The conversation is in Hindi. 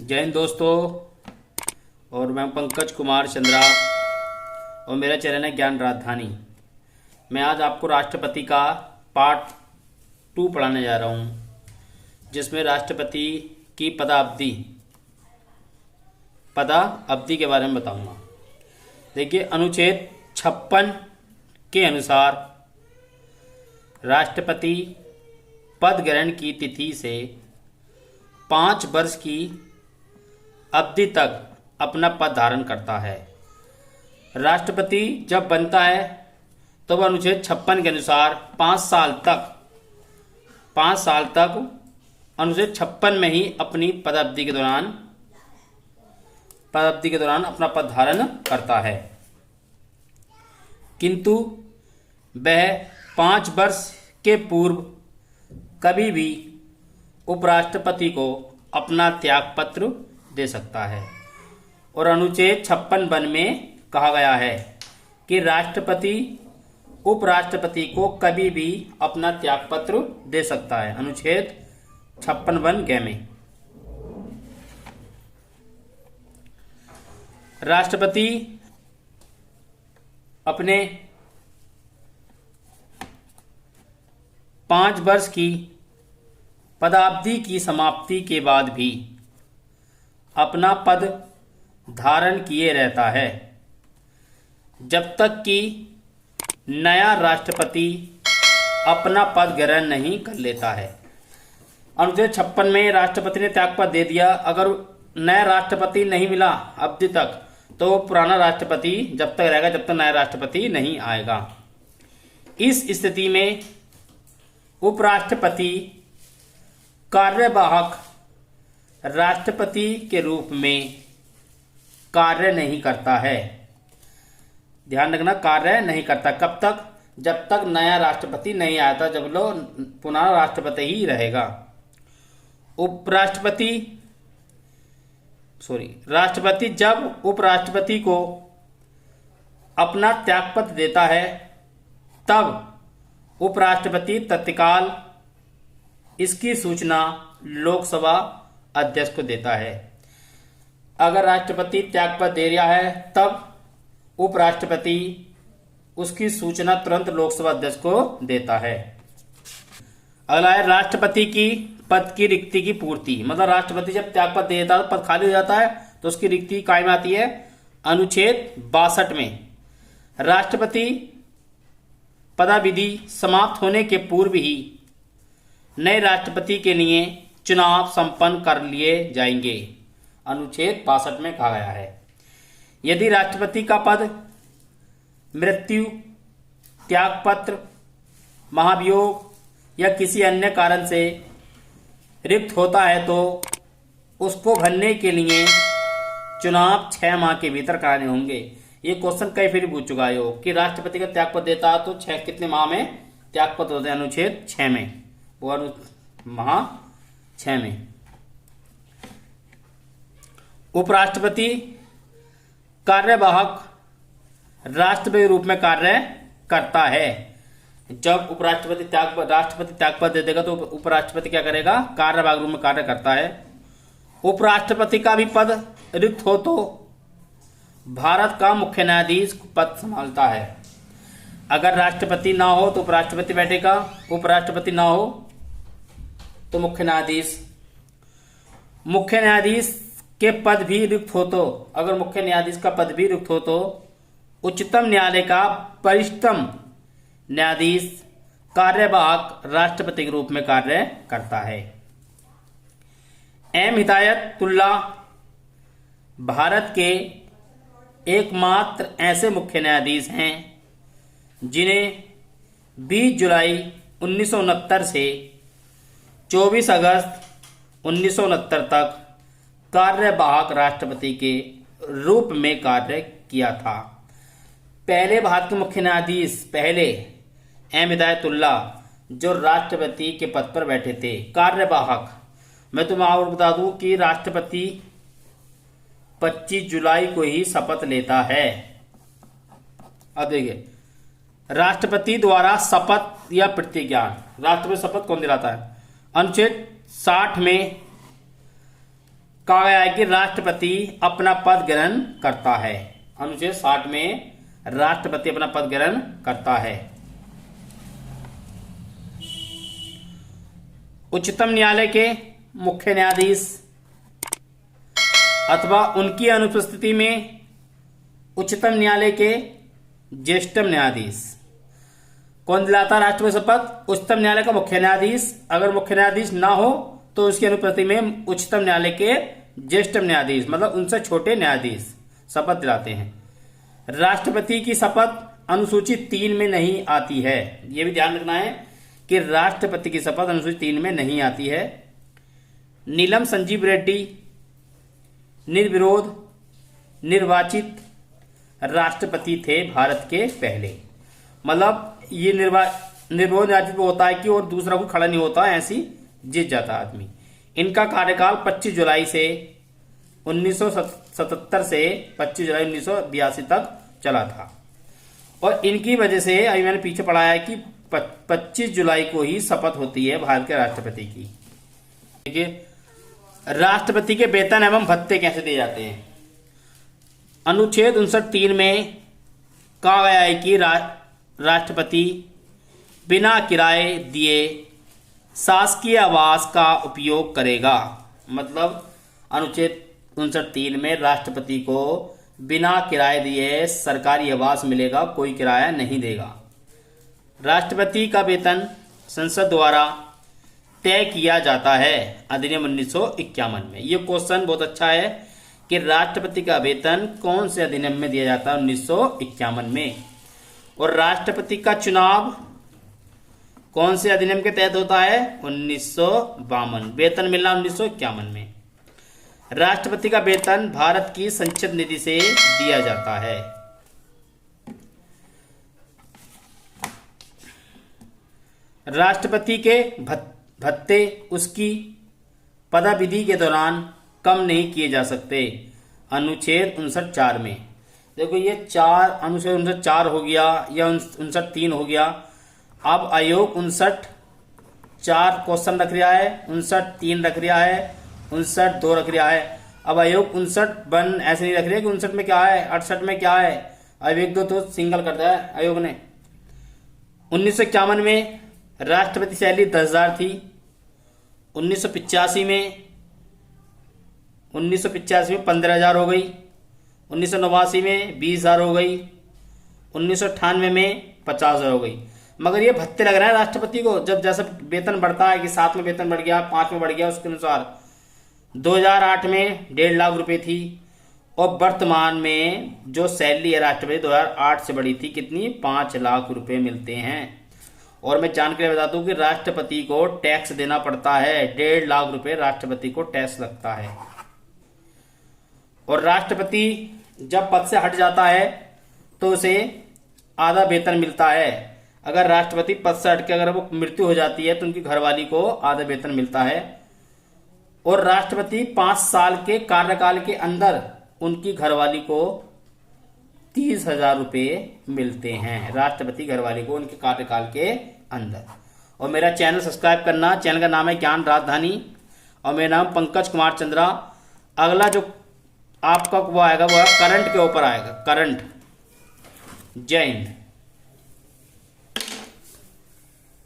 जय हिंद दोस्तों। और मैं पंकज कुमार चंद्रा और मेरा चैनल है ज्ञान राजधानी। मैं आज आपको राष्ट्रपति का पार्ट 2 पढ़ाने जा रहा हूँ, जिसमें राष्ट्रपति की पदावधि के बारे में बताऊँगा। देखिए, अनुच्छेद 56 के अनुसार राष्ट्रपति पद ग्रहण की तिथि से 5 वर्ष की अवधि तक अपना पद धारण करता है। राष्ट्रपति जब बनता है तो वह अनुच्छेद 56 के अनुसार 5 साल तक अनुच्छेद 56 में ही अपनी पदावधि के दौरान अपना पद धारण करता है, किंतु वह 5 वर्ष के पूर्व कभी भी उपराष्ट्रपति को अपना त्यागपत्र दे सकता है। और अनुच्छेद 56 में कहा गया है कि राष्ट्रपति उपराष्ट्रपति को कभी भी अपना त्यागपत्र दे सकता है। अनुच्छेद 56 में राष्ट्रपति अपने 5 वर्ष की पदावधि की समाप्ति के बाद भी अपना पद धारण किए रहता है, जब तक कि नया राष्ट्रपति अपना पद ग्रहण नहीं कर लेता है। अनुच्छेद 56 में राष्ट्रपति ने त्यागपत्र दे दिया, अगर नया राष्ट्रपति नहीं मिला अवधि तक, तो पुराना राष्ट्रपति जब तक रहेगा जब तक नया राष्ट्रपति नहीं आएगा। इस स्थिति में उपराष्ट्रपति कार्यवाहक राष्ट्रपति के रूप में कार्य नहीं करता है। ध्यान रखना, कार्य नहीं करता। कब तक? जब तक नया राष्ट्रपति नहीं आता, जब लोग पुनः राष्ट्रपति ही रहेगा। राष्ट्रपति जब उपराष्ट्रपति को अपना त्यागपत्र देता है, तब उपराष्ट्रपति तत्काल इसकी सूचना लोकसभा अध्यक्ष को देता है। अगर राष्ट्रपति त्यागपत्र दे रहा है, तब उपराष्ट्रपति उसकी सूचना तुरंत लोकसभा अध्यक्ष को देता है। अगला है राष्ट्रपति की पद की रिक्ति की पूर्ति। मतलब राष्ट्रपति जब त्यागपत्र दे देता है, पद खाली हो जाता है, तो उसकी रिक्ति कायम आती है। अनुच्छेद 62 में राष्ट्रपति पदावधि समाप्त होने के पूर्व ही नए राष्ट्रपति के लिए चुनाव संपन्न कर लिए जाएंगे। अनुच्छेद 62 में कहा गया है, यदि राष्ट्रपति का पद मृत्यु, त्यागपत्र, महाभियोग या किसी अन्य कारण से रिक्त होता है, तो उसको भरने के लिए चुनाव 6 माह के भीतर कराने होंगे। ये क्वेश्चन कई फिर पूछ चुका है कि राष्ट्रपति का त्यागपत्र देता है तो 6 कितने माह में त्यागपत्र होते हैं? अनुच्छेद 6 में, और माह 6 में। उपराष्ट्रपति कार्यवाहक राष्ट्रपति के रूप में कार्य करता है। जब राष्ट्रपति त्यागपत्र दे देगा तो उपराष्ट्रपति क्या करेगा? कार्यवाहक रूप में कार्य करता है। उपराष्ट्रपति का भी पद रिक्त हो तो भारत का मुख्य न्यायाधीश पद संभालता है। अगर राष्ट्रपति ना हो तो उपराष्ट्रपति बैठेगा, उपराष्ट्रपति ना हो तो मुख्य न्यायाधीश के पद भी रिक्त हो तो, अगर मुख्य न्यायाधीश का पद भी रिक्त हो तो उच्चतम न्यायालय का वरिष्ठतम न्यायाधीश कार्यवाहक राष्ट्रपति के रूप में कार्य करता है। एम हिदायतुल्ला भारत के एकमात्र ऐसे मुख्य न्यायाधीश हैं जिन्हें 20 जुलाई 1969 से 24 अगस्त 1969 तक कार्यवाहक राष्ट्रपति के रूप में कार्य किया था। पहले भारत के मुख्य न्यायाधीश एम हिदायतुल्ला जो राष्ट्रपति के पद पर बैठे थे, कार्यवाहक। मैं तुम्हें और बता दूं कि राष्ट्रपति 25 जुलाई को ही शपथ लेता है। अब देखिए, राष्ट्रपति द्वारा शपथ या प्रतिज्ञान, राष्ट्रपति शपथ कौन दिलाता है? अनुच्छेद 60 में कहा गया है कि राष्ट्रपति अपना पद ग्रहण करता है। अनुच्छेद 60 में राष्ट्रपति अपना पद ग्रहण करता है। उच्चतम न्यायालय के मुख्य न्यायाधीश अथवा उनकी अनुपस्थिति में उच्चतम न्यायालय के ज्येष्ठतम न्यायाधीश कौन दिलाता है राष्ट्रपति शपथ? उच्चतम न्यायालय का मुख्य न्यायाधीश। अगर मुख्य न्यायाधीश ना हो तो उसकी अनुपस्थिति में उच्चतम न्यायालय के ज्येष्ठतम न्यायाधीश मतलब उनसे छोटे न्यायाधीश शपथ दिलाते हैं। राष्ट्रपति की शपथ अनुसूची 3 में नहीं आती है। यह भी ध्यान रखना है कि राष्ट्रपति की शपथ अनुसूची 3 में नहीं आती है। नीलम संजीव रेड्डी निर्विरोध निर्वाचित राष्ट्रपति थे भारत के पहले। मतलब ये निर्विरोध निर्वाचित होता है कि और दूसरा कोई खड़ा नहीं होता, ऐसी जीत जाता आदमी। इनका कार्यकाल 25 जुलाई से 1977 से 25 जुलाई 1982 तक चला था। और इनकी वजह से अभी मैंने पीछे पढ़ाया है कि 25 जुलाई को ही शपथ होती है भारत के राष्ट्रपति की। देखिए, राष्ट्रपति के वेतन एवं भत्ते कैसे दिए जाते हैं। अनुच्छेद 59(3) में कहा गया है कि राष्ट्रपति बिना किराए दिए शासकीय आवास का उपयोग करेगा। मतलब अनुच्छेद 59(3) में राष्ट्रपति को बिना किराए दिए सरकारी आवास मिलेगा, कोई किराया नहीं देगा। राष्ट्रपति का वेतन संसद द्वारा तय किया जाता है अधिनियम 1951 में। ये क्वेश्चन बहुत अच्छा है कि राष्ट्रपति का वेतन कौन से अधिनियम में दिया जाता है? 1951 में। और राष्ट्रपति का चुनाव कौन से अधिनियम के तहत होता है? 1952। वेतन मिलना 1951 में। राष्ट्रपति का वेतन भारत की संचित निधि से दिया जाता है। राष्ट्रपति के भत्ते उसकी पदाविधि के दौरान कम नहीं किए जा सकते। अनुच्छेद 59(4) में देखो, ये अनुच्छेद 59(4) हो गया या 59(3) हो गया। अब आयोग 59(4) क्वेश्चन रख रहा है, 59(3) रख रहा है, 59(2) रख रहा है। अब आयोग 59(1) ऐसे नहीं रख रहा है कि 59 में क्या है, 68 में क्या है। अब 1-2 तो सिंगल करता है आयोग ने। 1951 में राष्ट्रपति सैलरी 10,000 थी। 1985 में 15,000 हो गई। 1989 में 20,000 हो गई। 1998 में 50,000 हो गई। मगर ये भत्ते लग रहे हैं राष्ट्रपति को जब जैसा वेतन बढ़ता है कि 7 में वेतन बढ़ गया, 5 में बढ़ गया, उसके अनुसार 2008 में 1.5 लाख रुपए थी। और वर्तमान में जो सैलरी है राष्ट्रपति 2008 से बढ़ी थी कितनी? 5 लाख रुपए मिलते हैं। और मैं जानकारी बता दूं कि राष्ट्रपति को टैक्स देना पड़ता है। 1.5 लाख रुपए राष्ट्रपति को टैक्स लगता है। और राष्ट्रपति जब पद से हट जाता है तो उसे आधा वेतन मिलता है। अगर राष्ट्रपति पद से हट के अगर वो मृत्यु हो जाती है तो उनकी घरवाली को आधा वेतन मिलता है। और राष्ट्रपति 5 साल के कार्यकाल के अंदर उनकी घरवाली को 30,000 रुपये मिलते हैं। राष्ट्रपति घरवाली को उनके कार्यकाल के अंदर। और मेरा चैनल सब्सक्राइब करना। चैनल का नाम है ज्ञान राजधानी और मेरा नाम पंकज कुमार चंद्रा। अगला जो आपका वो आएगा वो करंट के ऊपर आएगा, करंट। जय हिंद।